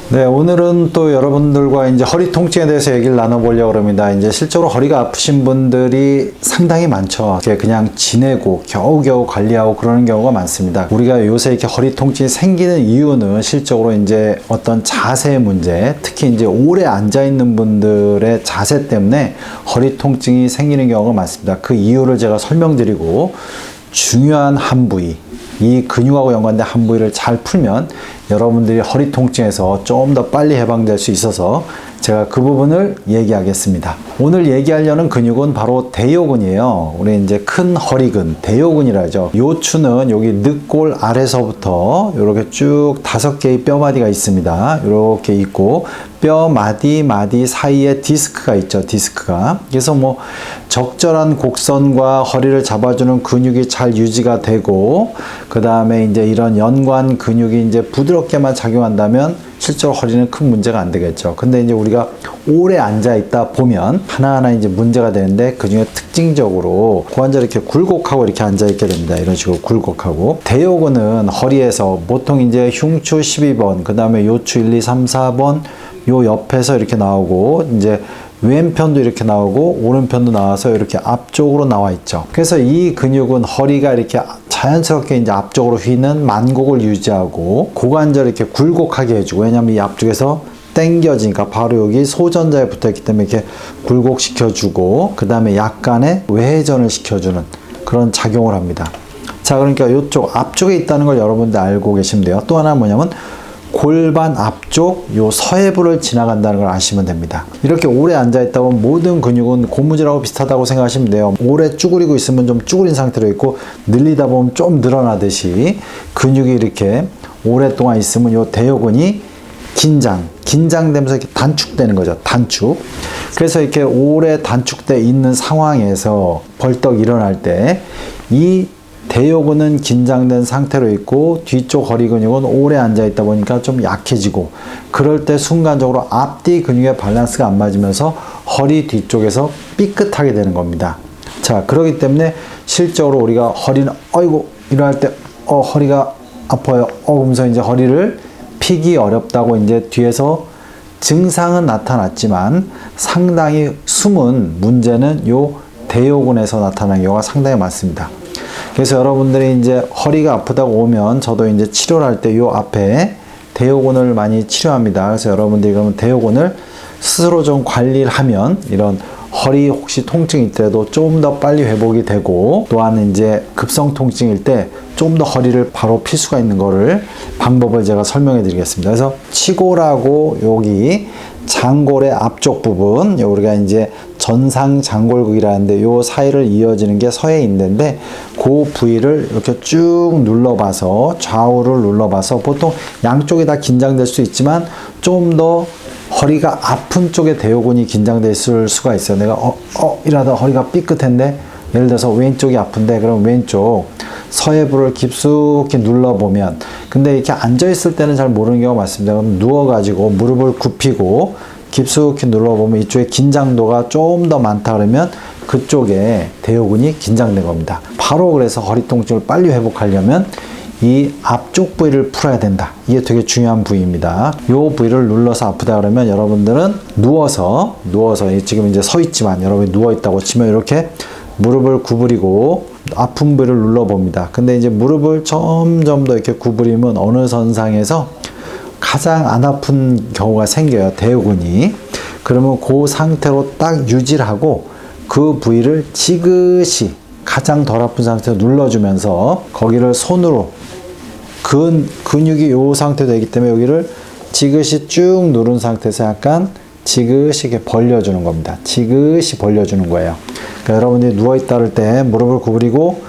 네, 오늘은 또 여러분들과 이제 허리 통증에 대해서 얘기를 나눠보려고 합니다. 이제 실제로 허리가 아프신 분들이 상당히 많죠. 그냥 지내고 겨우겨우 관리하고 그러는 경우가 많습니다. 우리가 요새 이렇게 허리 통증이 생기는 이유는 실적으로 이제 어떤 자세 문제, 특히 이제 오래 앉아있는 분들의 자세 때문에 허리 통증이 생기는 경우가 많습니다. 그 이유를 제가 설명드리고 중요한 한 부위, 이 근육하고 연관된 한 부위를 잘 풀면 여러분들이 허리 통증에서 좀 더 빨리 해방될 수 있어서 제가 그 부분을 얘기하겠습니다. 오늘 얘기하려는 근육은 바로 대요근이에요. 우리 이제 큰 허리근, 대요근이라 하죠. 요추는 여기 늑골 아래서부터 이렇게 쭉 5개의 뼈마디가 있습니다. 이렇게 있고 뼈 마디 사이에 디스크가 있죠. 디스크가. 그래서 뭐 적절한 곡선과 허리를 잡아주는 근육이 잘 유지가 되고 그 다음에 이제 이런 연관 근육이 이제 부드럽게만 작용한다면 실제로 허리는 큰 문제가 안 되겠죠. 근데 이제 우리가 오래 앉아 있다 보면 하나하나 이제 문제가 되는데 그 중에 특징적으로 고관절이 이렇게 굴곡하고 이렇게 앉아 있게 됩니다. 이런 식으로 굴곡하고. 대요근은 허리에서 보통 이제 흉추 12번, 그 다음에 요추 1, 2, 3, 4번 요 옆에서 이렇게 나오고 이제 왼편도 이렇게 나오고 오른편도 나와서 이렇게 앞쪽으로 나와 있죠. 그래서 이 근육은 허리가 이렇게 자연스럽게 이제 앞쪽으로 휘는 만곡을 유지하고 고관절을 이렇게 굴곡하게 해주고, 왜냐면 이 앞쪽에서 당겨지니까 바로 여기 소전자에 붙어 있기 때문에 이렇게 굴곡시켜주고 그 다음에 약간의 외회전을 시켜주는 그런 작용을 합니다. 자, 그러니까 이쪽 앞쪽에 있다는 걸 여러분들 알고 계시면 돼요. 또 하나는 뭐냐면 골반 앞쪽 요 서해부를 지나간다는 걸 아시면 됩니다. 이렇게 오래 앉아있다 보면 모든 근육은 고무줄하고 비슷하다고 생각하시면 돼요. 오래 쭈그리고 있으면 좀 쭈그린 상태로 있고 늘리다 보면 좀 늘어나듯이 근육이 이렇게 오랫동안 있으면 요 대요근이 긴장되면서 이렇게 단축되는 거죠. 단축. 그래서 이렇게 오래 단축돼 있는 상황에서 벌떡 일어날 때 이 대요근은 긴장된 상태로 있고 뒤쪽 허리 근육은 오래 앉아 있다 보니까 좀 약해지고, 그럴 때 순간적으로 앞뒤 근육의 밸런스가 안 맞으면서 허리 뒤쪽에서 삐끗하게 되는 겁니다. 자, 그렇기 때문에 실적으로 우리가 허리는 어이구 일어날 때 허리가 아파요. 그러면서 이제 허리를 펴기 어렵다고 이제 뒤에서 증상은 나타났지만 상당히 숨은 문제는 요 대요근에서 나타나는 경우가 상당히 많습니다. 그래서 여러분들이 이제 허리가 아프다고 오면 저도 이제 치료를 할 때 요 앞에 대요근을 많이 치료합니다. 그래서 여러분들이 그러면 대요근을 스스로 좀 관리를 하면 이런 허리 혹시 통증이 있더라도 좀 더 빨리 회복이 되고, 또한 이제 급성 통증일 때 좀 더 허리를 바로 필 수가 있는 거를 방법을 제가 설명해 드리겠습니다. 그래서 치골하고 여기 장골의 앞쪽 부분, 우리가 이제 전상 장골극이라는데 요 사이를 이어지는 게 서해인대인데 그 부위를 이렇게 쭉 눌러봐서 좌우를 눌러봐서, 보통 양쪽이 다 긴장될 수 있지만 좀 더 허리가 아픈 쪽에 대요근이 긴장돼 있을 수가 있어요. 내가 이러다 허리가 삐끗했는데 예를 들어서 왼쪽이 아픈데 그럼 왼쪽 서해부를 깊숙이 눌러보면, 근데 이렇게 앉아있을 때는 잘 모르는 경우가 많습니다. 그럼 누워가지고 무릎을 굽히고 깊숙이 눌러보면 이쪽에 긴장도가 좀 더 많다 그러면 그쪽에 대요근이 긴장된 겁니다. 바로 그래서 허리 통증을 빨리 회복하려면 이 앞쪽 부위를 풀어야 된다. 이게 되게 중요한 부위입니다. 이 부위를 눌러서 아프다 그러면 여러분들은 누워서 지금 이제 서 있지만 여러분이 누워 있다고 치면 이렇게 무릎을 구부리고 아픈 부위를 눌러봅니다. 근데 이제 무릎을 점점 더 이렇게 구부리면 어느 선상에서 가장 안 아픈 경우가 생겨요. 대요근이. 그러면 그 상태로 딱 유지를 하고 그 부위를 지그시 가장 덜 아픈 상태로 눌러주면서 거기를 손으로 근육이 이 상태로 되기 때문에 여기를 지그시 쭉 누른 상태에서 약간 지그시 이렇게 벌려주는 겁니다. 지그시 벌려주는 거예요. 그러니까 여러분들이 누워있다 할 때 무릎을 구부리고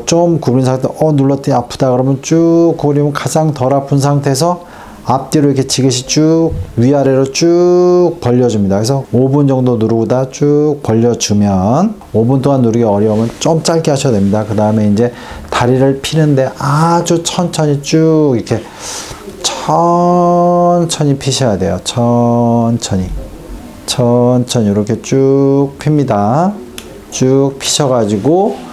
좀 구부린 상태에서 눌렀더니 아프다 그러면 쭉 구부리면 가장 덜 아픈 상태에서 앞뒤로 이렇게 지그시 쭉 위아래로 쭉 벌려줍니다. 그래서 5분 정도 누르고다 쭉 벌려주면, 5분 동안 누르기 어려우면 좀 짧게 하셔야 됩니다. 그 다음에 이제 다리를 피는데 아주 천천히 쭉 이렇게 천천히 피셔야 돼요. 천천히 이렇게 쭉 핍니다. 쭉 피셔가지고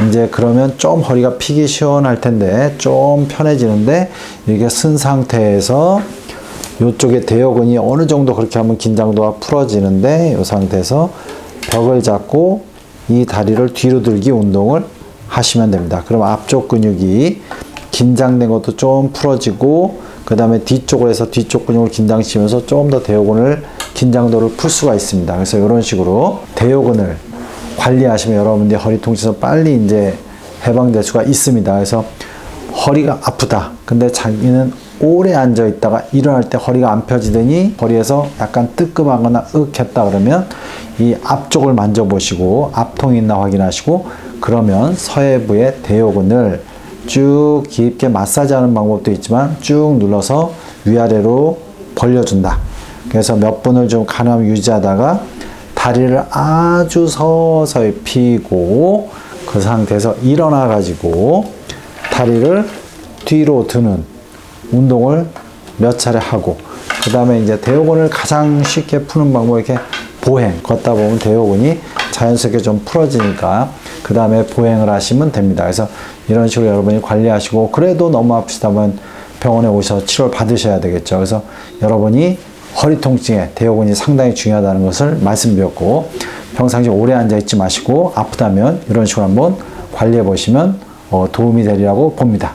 이제 그러면 좀 허리가 피기 시원할 텐데 좀 편해지는데, 이렇게 쓴 상태에서 이쪽에 대여근이 어느 정도 그렇게 하면 긴장도가 풀어지는데 이 상태에서 벽을 잡고 이 다리를 뒤로 들기 운동을 하시면 됩니다. 그럼 앞쪽 근육이 긴장된 것도 좀 풀어지고 그 다음에 뒤쪽으로 해서 뒤쪽 근육을 긴장시키면서 좀 더 대여근을 긴장도를 풀 수가 있습니다. 그래서 이런 식으로 대여근을 관리하시면 여러분들이 허리 통증에서 빨리 이제 해방될 수가 있습니다. 그래서 허리가 아프다. 근데 자기는 오래 앉아 있다가 일어날 때 허리가 안 펴지더니 허리에서 약간 뜨끔하거나 했다 그러면 이 앞쪽을 만져보시고 앞통이 있나 확인하시고 그러면 서해부의 대여근을 쭉 깊게 마사지하는 방법도 있지만 쭉 눌러서 위아래로 벌려준다. 그래서 몇 분을 좀 가능하면 유지하다가 다리를 아주 서서히 펴고 그 상태에서 일어나 가지고 다리를 뒤로 드는 운동을 몇 차례 하고 그 다음에 이제 대여근을 가장 쉽게 푸는 방법이 이렇게 보행 걷다 보면 대여근이 자연스럽게 좀 풀어지니까 그 다음에 보행을 하시면 됩니다. 그래서 이런 식으로 여러분이 관리하시고 그래도 너무 아프시다면 병원에 오셔서 치료를 받으셔야 되겠죠. 그래서 여러분이 허리 통증에 대여근이 상당히 중요하다는 것을 말씀드렸고 평상시에 오래 앉아있지 마시고 아프다면 이런 식으로 한번 관리해 보시면 도움이 되리라고 봅니다.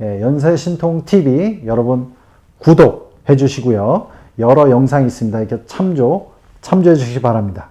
예, 연세신통TV 여러분 구독해 주시고요. 여러 영상이 있습니다. 이렇게 참조해 주시기 바랍니다.